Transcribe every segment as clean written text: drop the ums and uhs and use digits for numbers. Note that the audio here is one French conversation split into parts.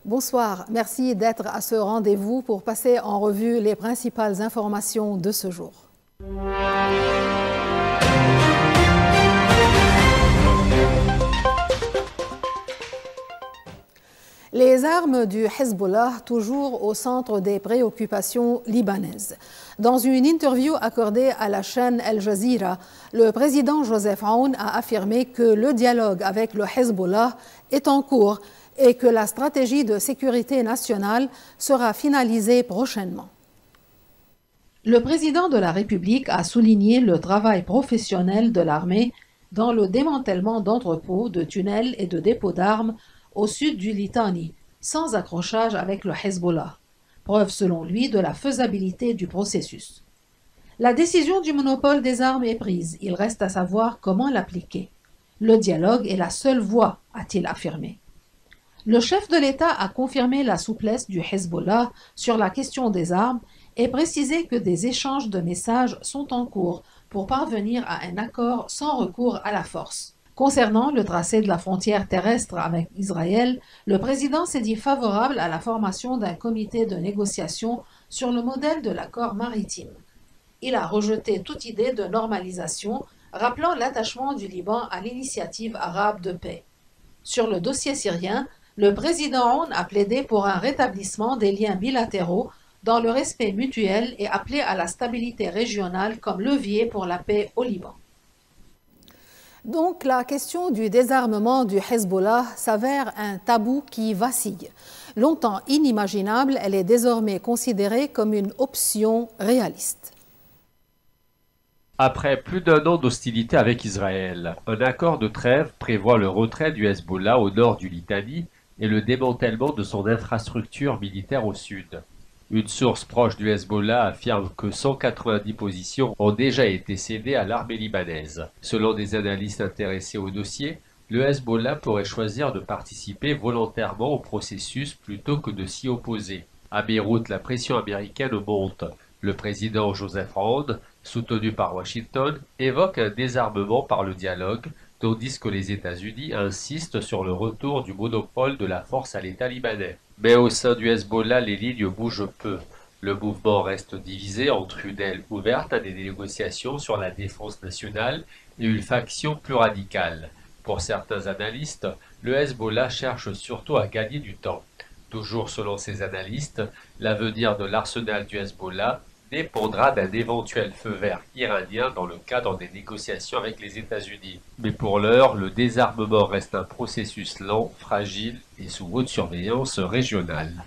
Bonsoir, merci d'être à ce rendez-vous pour passer en revue les principales informations de ce jour. Les armes du Hezbollah, toujours au centre des préoccupations libanaises. Dans une interview accordée à la chaîne Al Jazeera, le président Joseph Aoun a affirmé que le dialogue avec le Hezbollah est en cours et que la stratégie de sécurité nationale sera finalisée prochainement. Le président de la République a souligné le travail professionnel de l'armée dans le démantèlement d'entrepôts, de tunnels et de dépôts d'armes au sud du Litani, sans accrochage avec le Hezbollah, preuve selon lui de la faisabilité du processus. La décision du monopole des armes est prise, il reste à savoir comment l'appliquer. Le dialogue est la seule voie, a-t-il affirmé. Le chef de l'État a confirmé la souplesse du Hezbollah sur la question des armes et précisé que des échanges de messages sont en cours pour parvenir à un accord sans recours à la force. Concernant le tracé de la frontière terrestre avec Israël, le président s'est dit favorable à la formation d'un comité de négociation sur le modèle de l'accord maritime. Il a rejeté toute idée de normalisation, rappelant l'attachement du Liban à l'initiative arabe de paix. Sur le dossier syrien, le président Aoun a plaidé pour un rétablissement des liens bilatéraux dans le respect mutuel et appelé à la stabilité régionale comme levier pour la paix au Liban. Donc, la question du désarmement du Hezbollah s'avère un tabou qui vacille. Longtemps inimaginable, elle est désormais considérée comme une option réaliste. Après plus d'un an d'hostilité avec Israël, un accord de trêve prévoit le retrait du Hezbollah au nord du Litani et le démantèlement de son infrastructure militaire au sud. Une source proche du Hezbollah affirme que 190 positions ont déjà été cédées à l'armée libanaise. Selon des analystes intéressés au dossier, le Hezbollah pourrait choisir de participer volontairement au processus plutôt que de s'y opposer. À Beyrouth, la pression américaine monte. Le président Joseph Aoun, soutenu par Washington, évoque un désarmement par le dialogue, tandis que les États-Unis insistent sur le retour du monopole de la force à l'État libanais. Mais au sein du Hezbollah, les lignes bougent peu. Le mouvement reste divisé entre une aile ouverte à des négociations sur la défense nationale et une faction plus radicale. Pour certains analystes, le Hezbollah cherche surtout à gagner du temps. Toujours selon ces analystes, l'avenir de l'arsenal du Hezbollah dépendra d'un éventuel feu vert iranien dans le cadre des négociations avec les États-Unis. Mais pour l'heure, le désarmement reste un processus lent, fragile et sous haute surveillance régionale.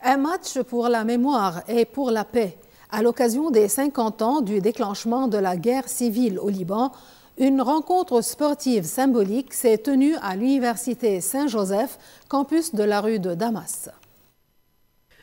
Un match pour la mémoire et pour la paix. À l'occasion des 50 ans du déclenchement de la guerre civile au Liban, une rencontre sportive symbolique s'est tenue à l'université Saint-Joseph, campus de la rue de Damas.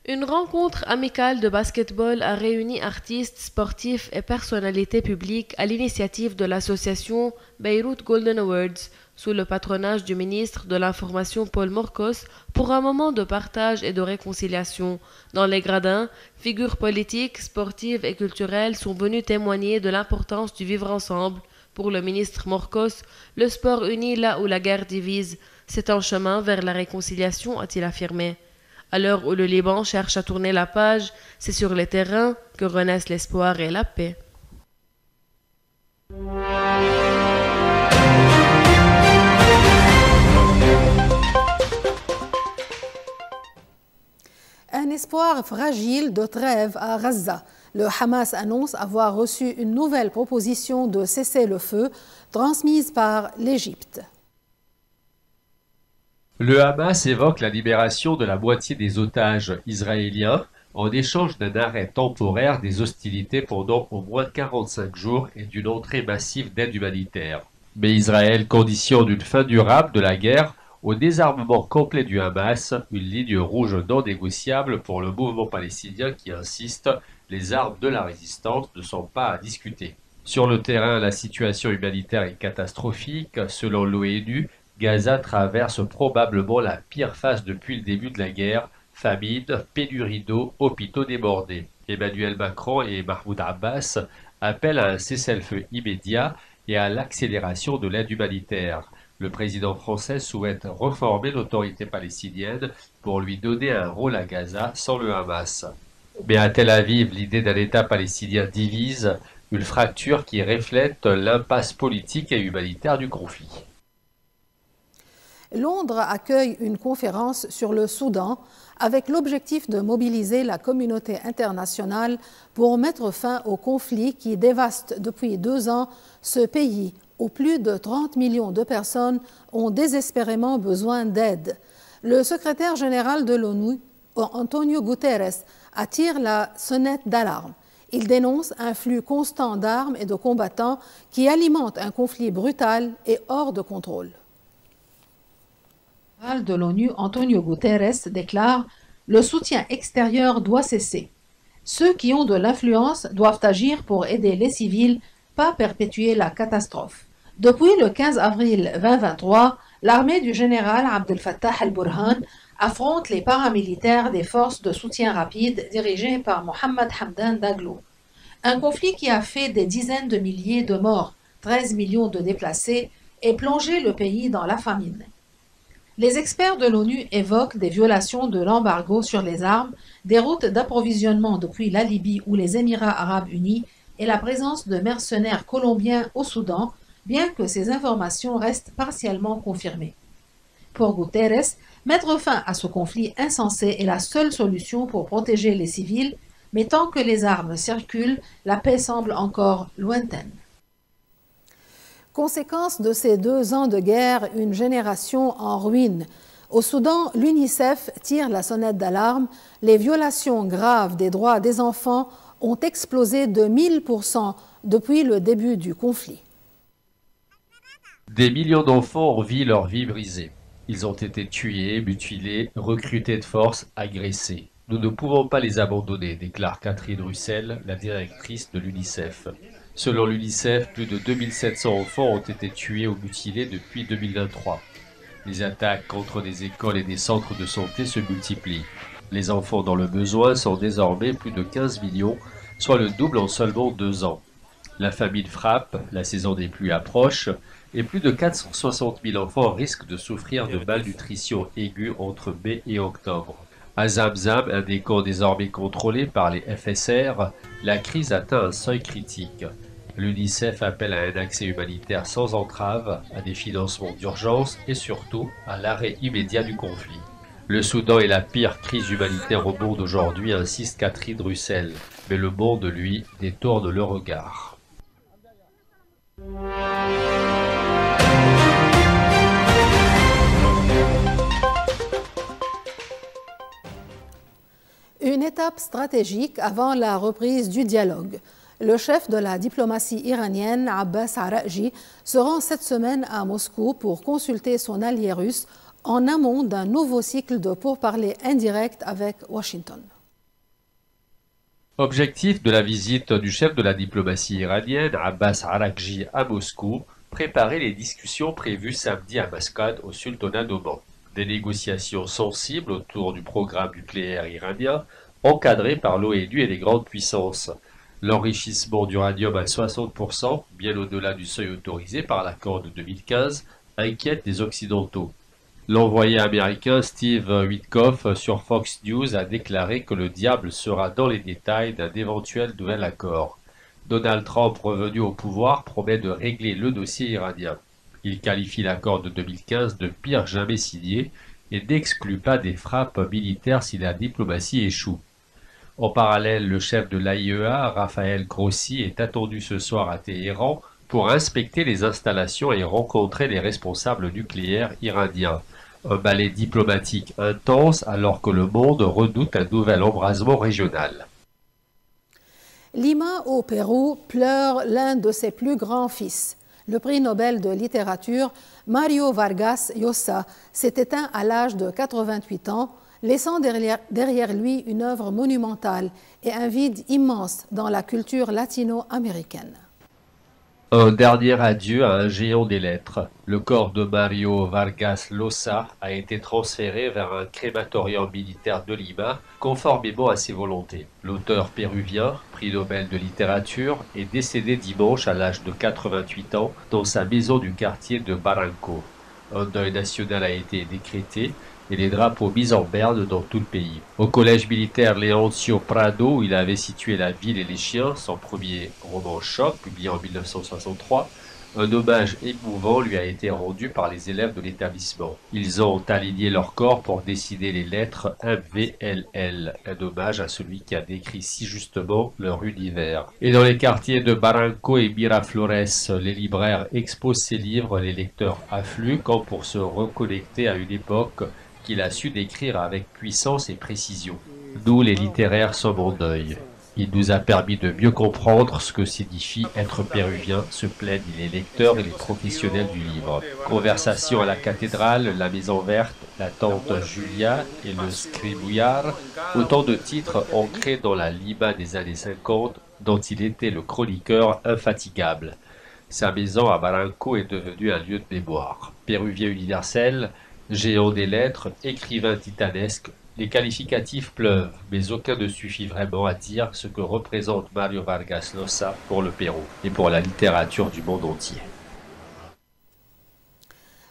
Une rencontre amicale de basketball a réuni artistes, sportifs et personnalités publiques à l'initiative de l'association Beyrouth Golden Awards, sous le patronage du ministre de l'Information Paul Morcos, pour un moment de partage et de réconciliation. Dans les gradins, figures politiques, sportives et culturelles sont venues témoigner de l'importance du vivre ensemble. Pour le ministre Morcos, le sport unit là où la guerre divise. C'est un chemin vers la réconciliation, a-t-il affirmé. À l'heure où le Liban cherche à tourner la page, c'est sur les terrains que renaissent l'espoir et la paix. Un espoir fragile de trêve à Gaza. Le Hamas annonce avoir reçu une nouvelle proposition de cessez-le-feu transmise par l'Égypte. Le Hamas évoque la libération de la moitié des otages israéliens en échange d'un arrêt temporaire des hostilités pendant au moins 45 jours et d'une entrée massive d'aide humanitaire. Mais Israël conditionne une fin durable de la guerre au désarmement complet du Hamas, une ligne rouge non négociable pour le mouvement palestinien qui insiste, les armes de la résistance ne sont pas à discuter. Sur le terrain, la situation humanitaire est catastrophique. Selon l'ONU, Gaza traverse probablement la pire phase depuis le début de la guerre, famine, pénurie d'eau, hôpitaux débordés. Emmanuel Macron et Mahmoud Abbas appellent à un cessez-le-feu immédiat et à l'accélération de l'aide humanitaire. Le président français souhaite reformer l'autorité palestinienne pour lui donner un rôle à Gaza sans le Hamas. Mais à Tel Aviv, l'idée d'un État palestinien divise, une fracture qui reflète l'impasse politique et humanitaire du conflit. Londres accueille une conférence sur le Soudan avec l'objectif de mobiliser la communauté internationale pour mettre fin au conflit qui dévaste depuis 2 ans ce pays où plus de 30 millions de personnes ont désespérément besoin d'aide. Le secrétaire général de l'ONU, Antonio Guterres, attire la sonnette d'alarme. Il dénonce un flux constant d'armes et de combattants qui alimente un conflit brutal et hors de contrôle. Le secrétaire général de l'ONU, Antonio Guterres, déclare « Le soutien extérieur doit cesser. Ceux qui ont de l'influence doivent agir pour aider les civils, pas perpétuer la catastrophe. » Depuis le 15 avril 2023, l'armée du général Abdel Fattah al-Burhan affronte les paramilitaires des forces de soutien rapide dirigées par Mohamed Hamdan Daglo. Un conflit qui a fait des dizaines de milliers de morts, 13 millions de déplacés et plongé le pays dans la famine. Les experts de l'ONU évoquent des violations de l'embargo sur les armes, des routes d'approvisionnement depuis la Libye ou les Émirats arabes unis et la présence de mercenaires colombiens au Soudan, bien que ces informations restent partiellement confirmées. Pour Guterres, mettre fin à ce conflit insensé est la seule solution pour protéger les civils, mais tant que les armes circulent, la paix semble encore lointaine. Conséquence de ces 2 ans de guerre, une génération en ruine. Au Soudan, l'UNICEF tire la sonnette d'alarme. Les violations graves des droits des enfants ont explosé de 1000% depuis le début du conflit. Des millions d'enfants ont vu leur vie brisée. Ils ont été tués, mutilés, recrutés de force, agressés. Nous ne pouvons pas les abandonner, déclare Catherine Russell, la directrice de l'UNICEF. Selon l'UNICEF, plus de 2700 enfants ont été tués ou mutilés depuis 2023. Les attaques contre des écoles et des centres de santé se multiplient. Les enfants dans le besoin sont désormais plus de 15 millions, soit le double en seulement 2 ans. La famine frappe, la saison des pluies approche, et plus de 460 000 enfants risquent de souffrir de malnutrition aiguë entre mai et octobre. À Zamzam, un des camps désormais contrôlés par les FSR, la crise atteint un seuil critique. L'UNICEF appelle à un accès humanitaire sans entrave, à des financements d'urgence et surtout à l'arrêt immédiat du conflit. Le Soudan est la pire crise humanitaire au monde aujourd'hui, insiste Catherine Russell, mais le monde, lui, détourne le regard. Une étape stratégique avant la reprise du dialogue. Le chef de la diplomatie iranienne, Abbas Araghchi, se rend cette semaine à Moscou pour consulter son allié russe en amont d'un nouveau cycle de pourparlers indirects avec Washington. Objectif de la visite du chef de la diplomatie iranienne, Abbas Araghchi, à Moscou, préparer les discussions prévues samedi à Mascate au sultanat d'Oman. Des négociations sensibles autour du programme nucléaire iranien, encadré par l'ONU et les grandes puissances. L'enrichissement d'uranium à 60%, bien au-delà du seuil autorisé par l'accord de 2015, inquiète les Occidentaux. L'envoyé américain Steve Witkoff sur Fox News a déclaré que le diable sera dans les détails d'un éventuel nouvel accord. Donald Trump, revenu au pouvoir, promet de régler le dossier iranien. Il qualifie l'accord de 2015 de pire jamais signé et n'exclut pas des frappes militaires si la diplomatie échoue. En parallèle, le chef de l'AIEA, Raphaël Grossi, est attendu ce soir à Téhéran pour inspecter les installations et rencontrer les responsables nucléaires iraniens. Un ballet diplomatique intense alors que le monde redoute un nouvel embrasement régional. Lima, au Pérou, pleure l'un de ses plus grands fils. Le prix Nobel de littérature, Mario Vargas Llosa, s'est éteint à l'âge de 88 ans, laissant derrière lui une œuvre monumentale et un vide immense dans la culture latino-américaine. Un dernier adieu à un géant des lettres. Le corps de Mario Vargas Llosa a été transféré vers un crématorium militaire de Lima, conformément à ses volontés. L'auteur péruvien, prix Nobel de littérature, est décédé dimanche à l'âge de 88 ans dans sa maison du quartier de Barranco. Un deuil national a été décrété et les drapeaux mis en berne dans tout le pays. Au collège militaire Leoncio Prado, où il avait situé La Ville et les chiens, son premier roman choc, publié en 1963, un hommage émouvant lui a été rendu par les élèves de l'établissement. Ils ont aligné leur corps pour dessiner les lettres MVLL, un hommage à celui qui a décrit si justement leur univers. Et dans les quartiers de Barranco et Miraflores, les libraires exposent ses livres, les lecteurs affluent comme pour se reconnecter à une époque qu'il a su décrire avec puissance et précision. Nous, les littéraires, sommes en deuil. Il nous a permis de mieux comprendre ce que signifie être péruvien, se plaignent les lecteurs et les professionnels du livre. Conversation à la cathédrale, La Maison Verte, La Tante Julia et Le Scribouillard, autant de titres ancrés dans la Lima des années 50 dont il était le chroniqueur infatigable. Sa maison à Barranco est devenue un lieu de mémoire. Péruvien universel, géant des lettres, écrivain titanesque, les qualificatifs pleuvent, mais aucun ne suffit vraiment à dire ce que représente Mario Vargas Llosa pour le Pérou et pour la littérature du monde entier.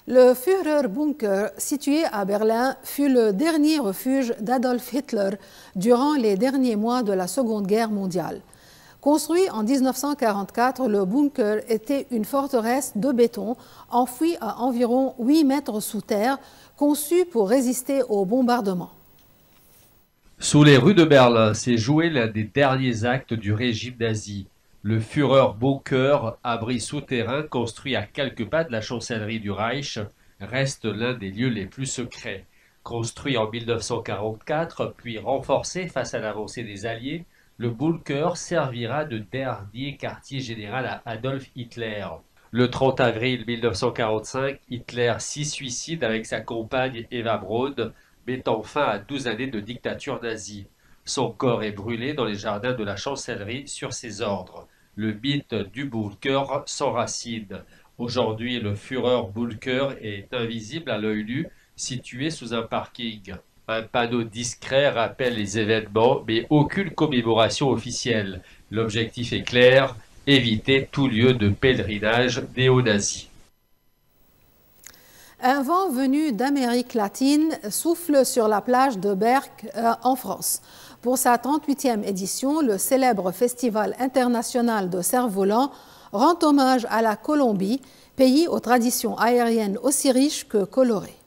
Le Führerbunker, situé à Berlin, fut le dernier refuge d'Adolf Hitler durant les derniers mois de la Seconde Guerre mondiale. Construit en 1944, le bunker était une forteresse de béton enfouie à environ 8 mètres sous terre, conçue pour résister aux bombardements. Sous les rues de Berlin s'est joué l'un des derniers actes du régime nazi. Le Führerbunker, abri souterrain construit à quelques pas de la chancellerie du Reich, reste l'un des lieux les plus secrets. Construit en 1944, puis renforcé face à l'avancée des Alliés, le bunker servira de dernier quartier général à Adolf Hitler. Le 30 avril 1945, Hitler s'y suicide avec sa compagne Eva Braun, mettant fin à 12 années de dictature nazie. Son corps est brûlé dans les jardins de la chancellerie sur ses ordres. Le mythe du bunker s'enracine. Aujourd'hui, le Führerbunker est invisible à l'œil nu, situé sous un parking. Un panneau discret rappelle les événements, mais aucune commémoration officielle. L'objectif est clair, éviter tout lieu de pèlerinage néo-nazi. Un vent venu d'Amérique latine souffle sur la plage de Berck en France. Pour sa 38e édition, le célèbre Festival international de cerfs-volants rend hommage à la Colombie, pays aux traditions aériennes aussi riches que colorées.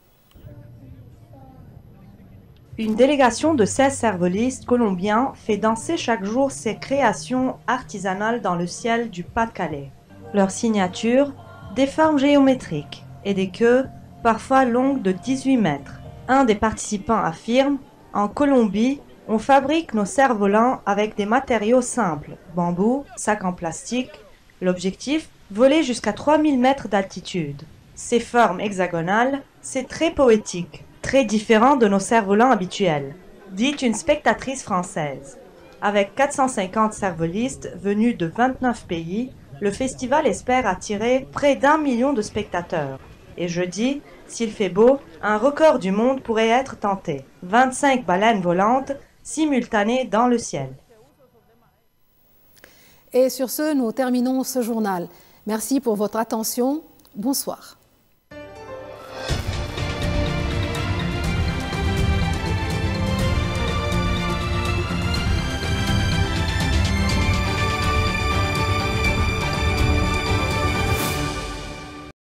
Une délégation de 16 cervelistes colombiens fait danser chaque jour ses créations artisanales dans le ciel du Pas-de-Calais. Leur signature, des formes géométriques et des queues parfois longues de 18 mètres. Un des participants affirme « En Colombie, on fabrique nos cerfs-volants avec des matériaux simples, bambou, sacs en plastique. L'objectif, voler jusqu'à 3000 mètres d'altitude. Ces formes hexagonales, c'est très poétique, très différent de nos cerfs-volants habituels, dit une spectatrice française. Avec 450 cervelistes venus de 29 pays, le festival espère attirer près d'1 million de spectateurs. Et jeudi, s'il fait beau, un record du monde pourrait être tenté. 25 baleines volantes simultanées dans le ciel. Et sur ce, nous terminons ce journal. Merci pour votre attention. Bonsoir.